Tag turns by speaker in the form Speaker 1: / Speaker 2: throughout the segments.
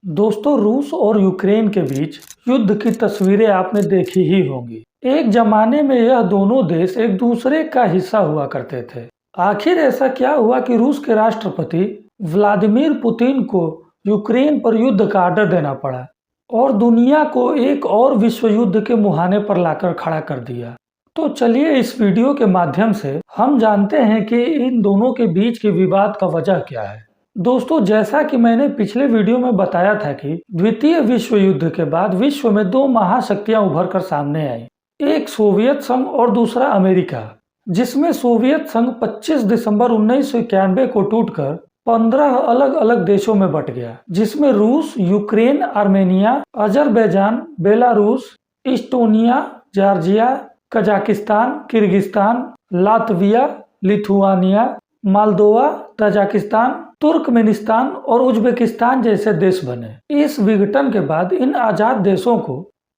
Speaker 1: दोस्तों, रूस और यूक्रेन के बीच युद्ध की तस्वीरें आपने देखी ही होंगी। एक जमाने में यह दोनों देश एक दूसरे का हिस्सा हुआ करते थे। आखिर ऐसा क्या हुआ कि रूस के राष्ट्रपति व्लादिमीर पुतिन को यूक्रेन पर युद्ध का आर्डर देना पड़ा और दुनिया को एक और विश्व युद्ध के मुहाने पर लाकर खड़ा कर दिया। तो चलिए इस वीडियो के माध्यम से हम जानते हैं कि इन दोनों के बीच के विवाद का वजह क्या है। दोस्तों, जैसा कि मैंने पिछले वीडियो में बताया था कि द्वितीय विश्व युद्ध के बाद विश्व में दो महाशक्तियां उभर कर सामने आई, एक सोवियत संघ और दूसरा अमेरिका, जिसमें सोवियत संघ 25 दिसंबर 1991 को टूटकर 15 अलग अलग देशों में बट गया, जिसमें रूस, Ukraine, Armenia, Azerbaijan, Belarus, Estonia, Georgia, Kazakhstan, Kyrgyzstan, Latvia, Lithuania, Moldova, Tajikistan, Turkmenistan और उज्बेकिस्तान जैसे देश बने। इस विघटन के बाद इन आजाद देशों को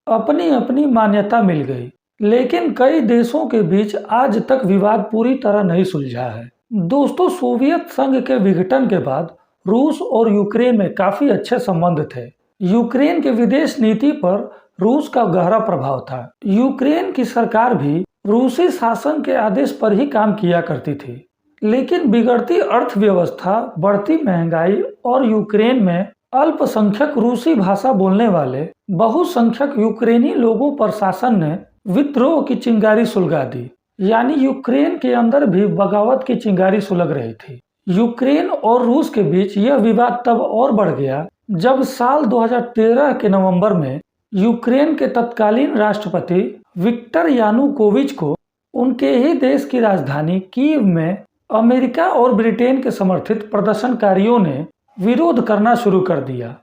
Speaker 1: अपनी अपनी मान्यता मिल गई, लेकिन कई देशों के बीच आज तक विवाद पूरी तरह नहीं सुलझा है। दोस्तों, सोवियत संघ के विघटन के बाद रूस और यूक्रेन में काफी अच्छे संबंध थे। यूक्रेन के विदेश नीति पर रूस का गहरा प्रभाव था। यूक्रेन की सरकार भी रूसी शासन के आदेश पर ही काम किया करती थी, लेकिन बिगड़ती अर्थव्यवस्था, बढ़ती महंगाई और यूक्रेन में अल्पसंख्यक रूसी भाषा बोलने वाले बहुसंख्यक यूक्रेनी लोगों पर शासन ने विद्रोह की चिंगारी सुलगा दी। यानी यूक्रेन के अंदर भी बगावत की चिंगारी सुलग रही थी। यूक्रेन और रूस के बीच यह विवाद तब और बढ़ गया जब साल 2013 के नवंबर में यूक्रेन के तत्कालीन राष्ट्रपति विक्टर यानुकोविच को उनके ही देश की राजधानी कीव में अमेरिका और ब्रिटेन के समर्थित प्रदर्शनकारियों ने विरोध करना शुरू कर दिया।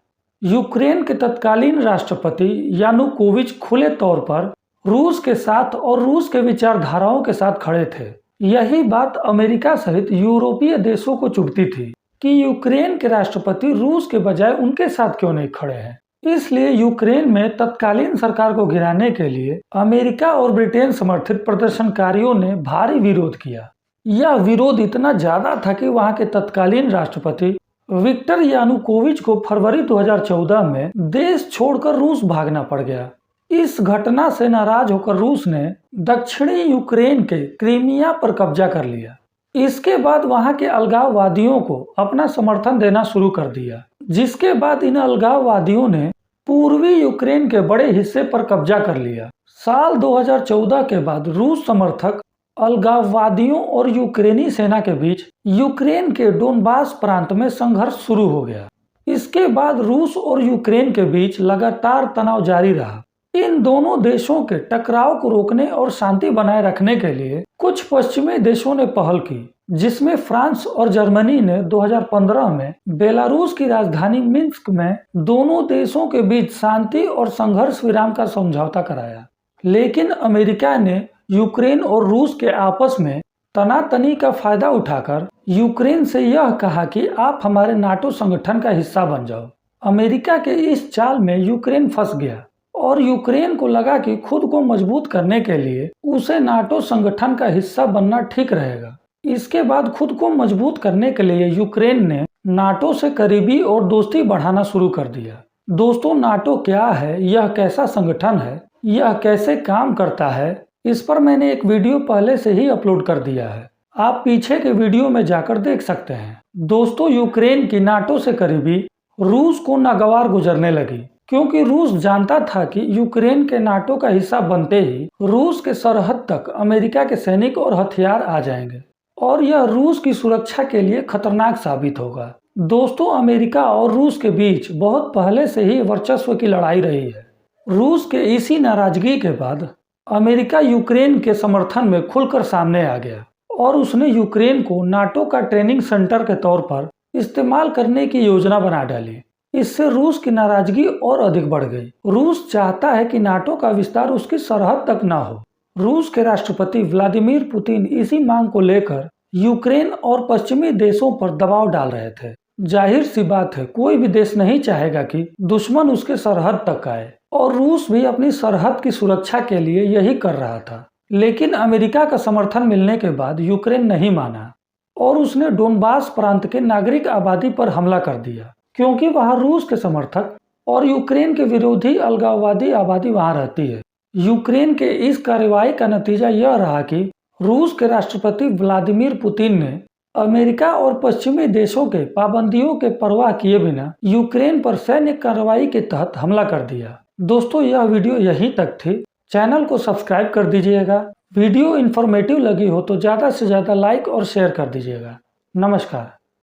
Speaker 1: यूक्रेन के तत्कालीन राष्ट्रपति यानुकोविच खुले तौर पर रूस के साथ और रूस के विचारधाराओं के साथ खड़े थे। यही बात अमेरिका सहित यूरोपीय देशों को चुभती थी कि यूक्रेन के राष्ट्रपति रूस के बजाय उनके साथ क्यों नहीं खड़े हैं। इसलिए यूक्रेन में तत्कालीन सरकार को गिराने के लिए अमेरिका और ब्रिटेन समर्थित प्रदर्शनकारियों ने भारी विरोध किया। यह विरोध इतना ज्यादा था कि वहां के तत्कालीन राष्ट्रपति विक्टर यानुकोविच को फरवरी 2014 में देश छोड़कर रूस भागना पड़ गया। इस घटना से नाराज होकर रूस ने दक्षिणी यूक्रेन के क्रीमिया पर कब्जा कर लिया। इसके बाद वहां के अलगाववादियों को अपना समर्थन देना शुरू कर दिया, जिसके बाद इन अलगाववादियों ने पूर्वी यूक्रेन के बड़े हिस्से पर कब्जा कर लिया। साल 2014 के बाद रूस समर्थक अलगाववादियों और यूक्रेनी सेना के बीच यूक्रेन के डोनबास प्रांत में संघर्ष शुरू हो गया। इसके बाद रूस और यूक्रेन के बीच लगातार तनाव जारी रहा। इन दोनों देशों के टकराव को रोकने और शांति बनाए रखने के लिए कुछ पश्चिमी देशों ने पहल की, जिसमें फ्रांस और जर्मनी ने 2015 में बेलारूस की राजधानी मिन्स्क में दोनों देशों के बीच शांति और संघर्ष विराम का समझौता कराया। लेकिन अमेरिका ने यूक्रेन और रूस के आपस में तनातनी का फायदा उठाकर यूक्रेन से यह कहा कि आप हमारे नाटो संगठन का हिस्सा बन जाओ। अमेरिका के इस चाल में यूक्रेन फंस गया और यूक्रेन को लगा कि खुद को मजबूत करने के लिए उसे नाटो संगठन का हिस्सा बनना ठीक रहेगा। इसके बाद खुद को मजबूत करने के लिए यूक्रेन ने नाटो से करीबी और दोस्ती बढ़ाना शुरू कर दिया। दोस्तों, नाटो क्या है, यह कैसा संगठन है, यह कैसे काम करता है, इस पर मैंने एक वीडियो पहले से ही अपलोड कर दिया है। आप पीछे के वीडियो में जाकर देख सकते हैं। दोस्तों, यूक्रेन की नाटो से करीबी रूस को नागवार गुजरने लगी, क्योंकि रूस जानता था कि यूक्रेन के नाटो का हिस्सा बनते ही रूस के सरहद तक अमेरिका के सैनिक और हथियार आ जाएंगे और यह रूस की सुरक्षा के लिए खतरनाक साबित होगा। दोस्तों, अमेरिका और रूस के बीच बहुत पहले से ही वर्चस्व की लड़ाई रही है। रूस के इसी नाराजगी के बाद अमेरिका यूक्रेन के समर्थन में खुलकर सामने आ गया और उसने यूक्रेन को नाटो का ट्रेनिंग सेंटर के तौर पर इस्तेमाल करने की योजना बना डाली। इससे रूस की नाराजगी और अधिक बढ़ गई। रूस चाहता है कि नाटो का विस्तार उसकी सरहद तक न हो। रूस के राष्ट्रपति व्लादिमीर पुतिन इसी मांग को लेकर यूक्रेन और पश्चिमी देशों पर दबाव डाल रहे थे। जाहिर सी बात है, कोई भी देश नहीं चाहेगा कि दुश्मन उसके सरहद तक आए और रूस भी अपनी सरहद की सुरक्षा के लिए यही कर रहा था। लेकिन अमेरिका का समर्थन मिलने के बाद यूक्रेन नहीं माना और उसने डोनबास प्रांत के नागरिक आबादी पर हमला कर दिया, क्योंकि वहाँ रूस के समर्थक और यूक्रेन के विरोधी अलगाववादी आबादी वहाँ रहती है। यूक्रेन के इस कार्रवाई का नतीजा यह रहा कि रूस के राष्ट्रपति व्लादिमीर पुतिन ने अमेरिका और पश्चिमी देशों के पाबंदियों के परवाह किए बिना यूक्रेन पर सैन्य कार्रवाई के तहत हमला कर दिया। दोस्तों, यह वीडियो यहीं तक थी। चैनल को सब्सक्राइब कर दीजिएगा। वीडियो इन्फॉर्मेटिव लगी हो तो ज़्यादा से ज़्यादा लाइक और शेयर कर दीजिएगा। नमस्कार।